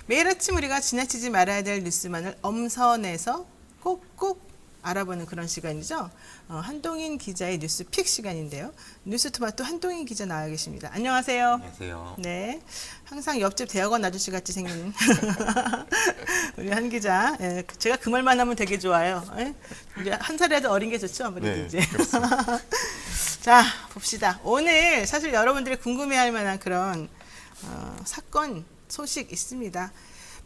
매일 아침 우리가 지나치지 말아야 될 뉴스만을 엄선해서 꼭꼭 알아보는 그런 시간이죠. 한동인 기자의 뉴스픽 시간인데요. 뉴스토마토 한동인 기자 나와 계십니다. 안녕하세요. 안녕하세요. 네, 항상 옆집 대학원 아저씨 같이 생긴 우리 한 기자. 예, 제가 그 말만 하면 되게 좋아요. 예? 우리 한 살이라도 어린 게 좋죠, 아무래도 네, 이제. 자, 봅시다. 오늘 사실 여러분들이 궁금해할 만한 그런 사건 소식 있습니다.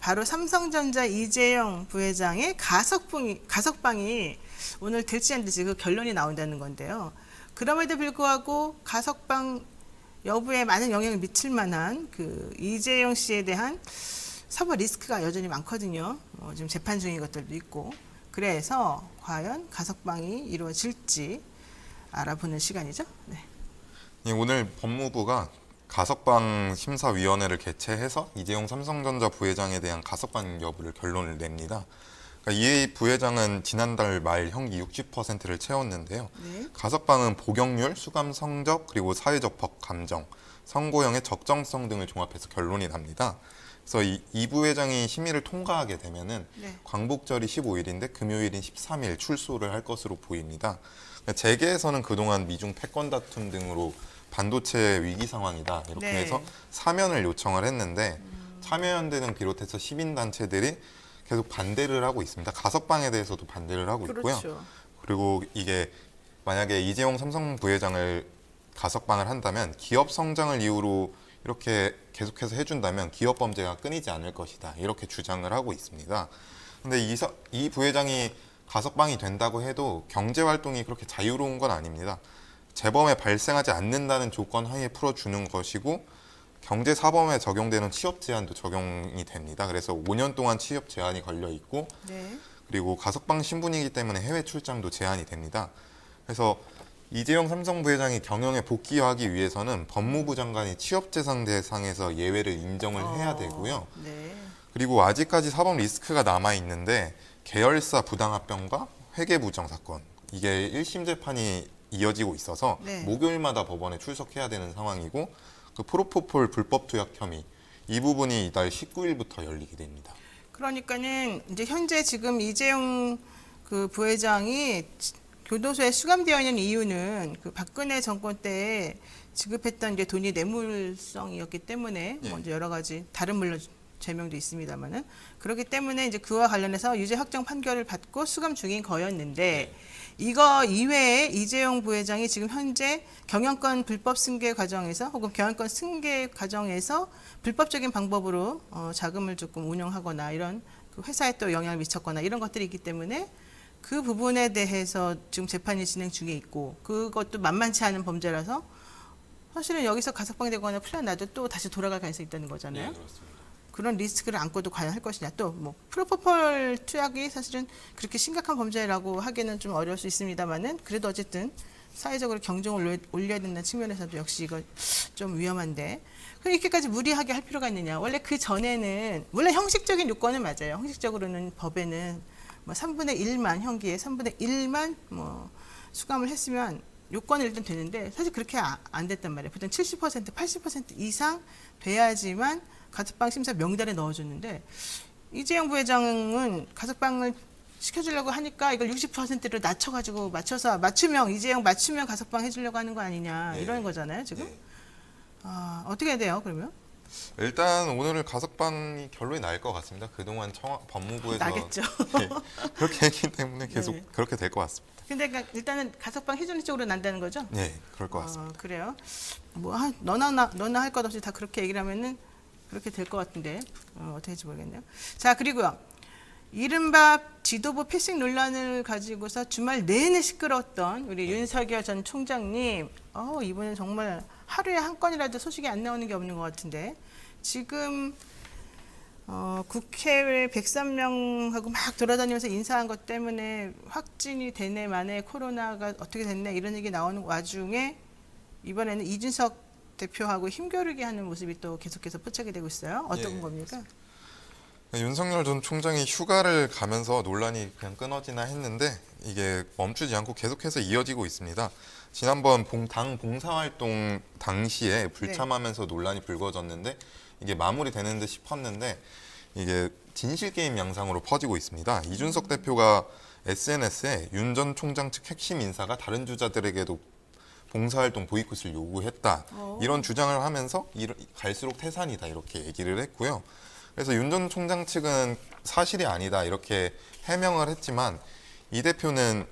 바로 삼성전자 이재용 부회장의 가석방이 오늘 될지 안 될지 그 결론이 나온다는 건데요. 그럼에도 불구하고 가석방 여부에 많은 영향을 미칠 만한 그 이재용 씨에 대한 사법 리스크가 여전히 많거든요. 지금 재판 중인 것들도 있고. 그래서 과연 가석방이 이루어질지 알아보는 시간이죠. 네. 예, 오늘 법무부가 가석방 심사위원회를 개최해서 이재용 삼성전자 부회장에 대한 가석방 여부를 결론을 냅니다. 그러니까 이 부회장은 지난달 말 형기 60%를 채웠는데요. 네. 가석방은 복역률, 수감 성적, 그리고 사회적 법 감정, 선고형의 적정성 등을 종합해서 결론이 납니다. 그래서 이 부회장이 심의를 통과하게 되면은 네. 광복절이 15일인데 금요일인 13일 출소를 할 것으로 보입니다. 재계에서는 그동안 미중 패권 다툼 등으로 반도체 위기 상황이다 이렇게 네. 해서 사면을 요청을 했는데 참여연대는 비롯해서 시민단체들이 계속 반대를 하고 있습니다. 가석방에 대해서도 반대를 하고 있고요. 그렇죠. 그리고 이게 만약에 이재용 삼성 부회장을 가석방을 한다면 기업 성장을 이유로 이렇게 계속해서 해준다면 기업 범죄가 끊이지 않을 것이다 이렇게 주장을 하고 있습니다. 근데 이 부회장이 가석방이 된다고 해도 경제 활동이 그렇게 자유로운 건 아닙니다. 재범에 발생하지 않는다는 조건 하에 풀어주는 것이고 경제 사범에 적용되는 취업 제한도 적용이 됩니다. 그래서 5년 동안 취업 제한이 걸려 있고 네. 그리고 가석방 신분이기 때문에 해외 출장도 제한이 됩니다. 그래서 이재용 삼성 부회장이 경영에 복귀하기 위해서는 법무부 장관이 취업재산 대상에서 예외를 인정을 해야 되고요. 네. 그리고 아직까지 사법 리스크가 남아 있는데 계열사 부당합병과 회계부정 사건 이게 1심 재판이 이어지고 있어서 네. 목요일마다 법원에 출석해야 되는 상황이고 그 프로포폴 불법 투약 혐의 이 부분이 이달 19일부터 열리게 됩니다. 그러니까는 이제 현재 지금 이재용 그 부회장이 교도소에 수감되어 있는 이유는 그 박근혜 정권 때에 지급했던 이제 돈이 뇌물성이었기 때문에 예. 뭐 이제 여러 가지 다른 물론 제명도 있습니다만은 그렇기 때문에 이제 그와 관련해서 유죄 확정 판결을 받고 수감 중인 거였는데 이거 이외에 이재용 부회장이 지금 현재 경영권 불법 승계 과정에서 혹은 경영권 승계 과정에서 불법적인 방법으로 자금을 조금 운용하거나 이런 그 회사에 또 영향을 미쳤거나 이런 것들이 있기 때문에 그 부분에 대해서 지금 재판이 진행 중에 있고 그것도 만만치 않은 범죄라서 사실은 여기서 가석방이 되거나 풀려나도 또 다시 돌아갈 가능성이 있다는 거잖아요. 네, 그렇습니다. 그런 리스크를 안고도 과연 할 것이냐. 또 뭐 프로포폴 투약이 사실은 그렇게 심각한 범죄라고 하기는 좀 어려울 수 있습니다만은 그래도 어쨌든 사회적으로 경종을 올려야 된다는 측면에서도 역시 이거 좀 위험한데 이렇게까지 무리하게 할 필요가 있느냐. 원래 그 전에는 물론 형식적인 요건은 맞아요. 형식적으로는 법에는 뭐 3분의 1만 형기에 3분의 1만 뭐 수감을 했으면 요건은 일단 되는데 사실 그렇게 안 됐단 말이에요. 보통 70%, 80% 이상 돼야지만 가석방 심사 명단에 넣어줬는데 이재용 부회장은 가석방을 시켜주려고 하니까 이걸 60%로 낮춰가지고 맞춤형 이재용 맞춤형 가석방 해주려고 하는 거 아니냐 네. 이런 거잖아요 지금. 네. 어떻게 해야 돼요 그러면? 일단 오늘 가석방이 결론이 날 것 같습니다. 그동안 법무부에서 나겠죠. 예, 그렇게 했기 때문에 계속 네. 그렇게 될 것 같습니다. 근데 그러니까 일단은 가석방 해주는 쪽으로 난다는 거죠? 네, 그럴 것 같습니다. 그래요. 뭐 너나 할 것 없이 다 그렇게 얘기를 하면은 그렇게 될 것 같은데 어떻게 할지 모르겠네요. 자 그리고요. 이른바 지도부 패싱 논란을 가지고서 주말 내내 시끄러웠던 우리 윤석열 전 총장님 이번엔 정말 하루에 한 건이라도 소식이 안 나오는 게 없는 것 같은데 지금 국회에 103명하고 막 돌아다니면서 인사한 것 때문에 확진이 되네 마네 코로나가 어떻게 됐네 이런 얘기 나오는 와중에 이번에는 이준석 대표하고 힘겨루기 하는 모습이 또 계속해서 포착이 되고 있어요. 어떤 예. 겁니까? 윤석열 전 총장이 휴가를 가면서 논란이 그냥 끊어지나 했는데 이게 멈추지 않고 계속해서 이어지고 있습니다. 지난번 당 봉사활동 당시에 불참하면서 논란이 불거졌는데 이게 마무리되는 듯 싶었는데 이게 진실 게임 양상으로 퍼지고 있습니다. 이준석 대표가 SNS에 윤 전 총장 측 핵심 인사가 다른 주자들에게도 봉사활동 보이콧을 요구했다. 이런 주장을 하면서 갈수록 태산이다 이렇게 얘기를 했고요. 그래서 윤 전 총장 측은 사실이 아니다 이렇게 해명을 했지만 이 대표는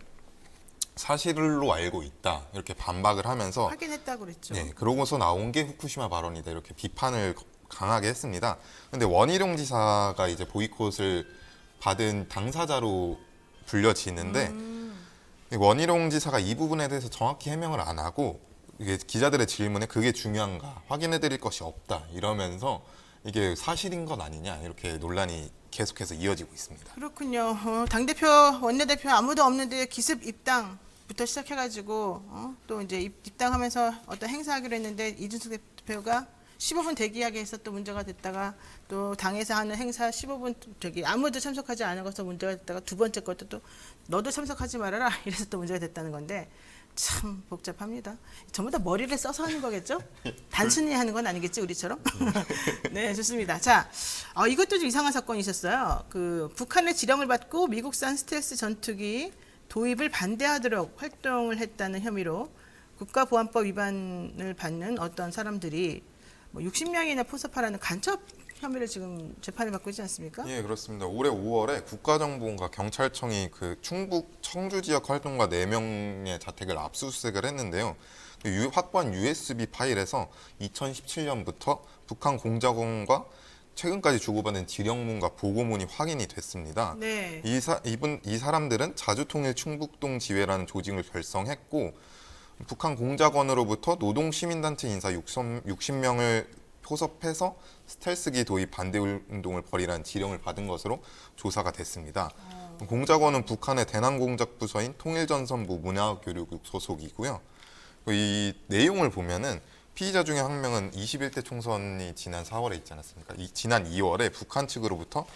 사실로 알고 있다 이렇게 반박을 하면서 확인했다고 그랬죠. 네, 그러고서 나온 게 후쿠시마 발언이다 이렇게 비판을 강하게 했습니다. 근데 원희룡 지사가 이제 보이콧을 받은 당사자로 불려지는데 원희룡 지사가 이 부분에 대해서 정확히 해명을 안 하고 이게 기자들의 질문에 그게 중요한가 확인해드릴 것이 없다 이러면서 이게 사실인 것 아니냐 이렇게 논란이 계속해서 이어지고 있습니다. 그렇군요. 당대표, 원내대표 아무도 없는데 기습 입당부터 시작해가지고 또 이제 입당하면서 어떤 행사하기로 했는데 이준석 대표가 15분 대기하게 해서 또 문제가 됐다가 또 당에서 하는 행사 15분 아무도 참석하지 않아서 문제가 됐다가 두 번째 것도 또 너도 참석하지 말아라 이래서 또 문제가 됐다는 건데 참 복잡합니다. 전부 다 머리를 써서 하는 거겠죠? 단순히 하는 건 아니겠지 우리처럼? 네, 좋습니다. 자, 이것도 좀 이상한 사건이 있었어요. 그 북한의 지령을 받고 미국산 스텔스 전투기 도입을 반대하도록 활동을 했다는 혐의로 국가보안법 위반을 받는 어떤 사람들이 뭐 60명이나 포섭하라는 간첩 혐의를 지금 재판을 받고 있지 않습니까? 예, 그렇습니다. 올해 5월에 국가정보원과 경찰청이 그 충북 청주 지역 활동가 4명의 자택을 압수수색을 했는데요. 확보한 USB 파일에서 2017년부터 북한 공작원과 최근까지 주고받은 지령문과 보고문이 확인이 됐습니다. 네. 이 사람들은 자주통일 충북동 지회라는 조직을 결성했고 북한 공작원으로부터 노동시민단체 인사 60명을 포섭해서 스텔스기 도입 반대 운동을 벌이라는 지령을 받은 것으로 조사가 됐습니다. 공작원은 북한의 대남공작부서인 통일전선부 문화교육국 소속이고요. 이 내용을 보면은 피의자 중에 한 명은 21대 총선이 지난 4월에 있지 않았습니까? 지난 2월에 북한 측으로부터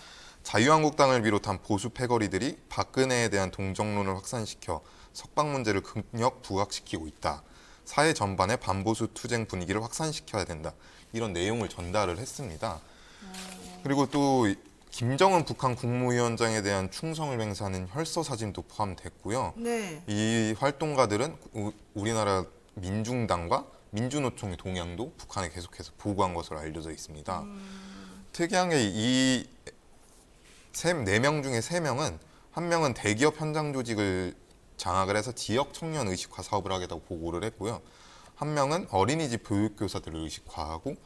자유한국당을 비롯한 보수 패거리들이 박근혜에 대한 동정론을 확산시켜 석방 문제를 극력 부각시키고 있다. 사회 전반의 반보수 투쟁 분위기를 확산시켜야 된다. 이런 내용을 전달을 했습니다. 그리고 또 김정은 북한 국무위원장에 대한 충성을 맹세하는 혈서 사진도 포함됐고요. 네. 이 활동가들은 우리나라 민중당과 민주노총의 동향도 북한에 계속해서 보고한 것으로 알려져 있습니다. 특이한 게 이 4명 중에 3명은 한 명은 대기업 현장 조직을 장악을 해서 지역 청년 의식화 사업을 하겠다고 보고를 했고요. 한 명은 어린이집 교육교사들을 의식화하고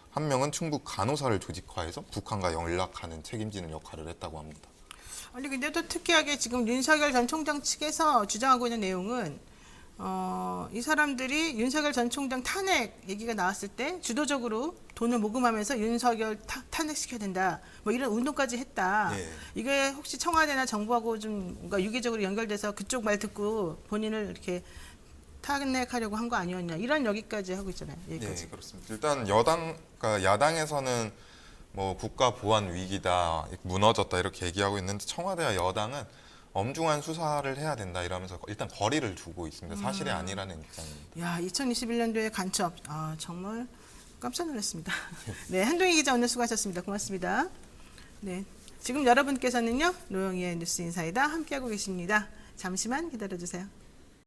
한 명은 충북 간호사를 조직화해서 북한과 연락하는 책임지는 역할을 했다고 합니다. 아니 근데 또 특이하게 지금 윤석열 전 총장 측에서 주장하고 있는 내용은 이 사람들이 윤석열 전 총장 탄핵 얘기가 나왔을 때 주도적으로 돈을 모금하면서 윤석열 탄핵시켜야 된다. 뭐 이런 운동까지 했다. 예. 이게 혹시 청와대나 정부하고 좀 뭔가 유기적으로 연결돼서 그쪽 말 듣고 본인을 이렇게 탄핵하려고 한 거 아니었냐. 이런 여기까지 하고 있잖아요. 여기까지. 네, 그렇습니다. 일단 그러니까 야당에서는 뭐 국가 보안 위기다, 무너졌다 이렇게 얘기하고 있는데 청와대와 여당은 엄중한 수사를 해야 된다 이러면서 일단 거리를 두고 있습니다. 사실이 아니라는 입장입니다. 야, 2021년도에 간첩. 정말 깜짝 놀랐습니다. 네, 한동희 기자 오늘 수고하셨습니다. 고맙습니다. 네, 지금 여러분께서는요, 노영희의 뉴스 인사이다 함께하고 계십니다. 잠시만 기다려주세요.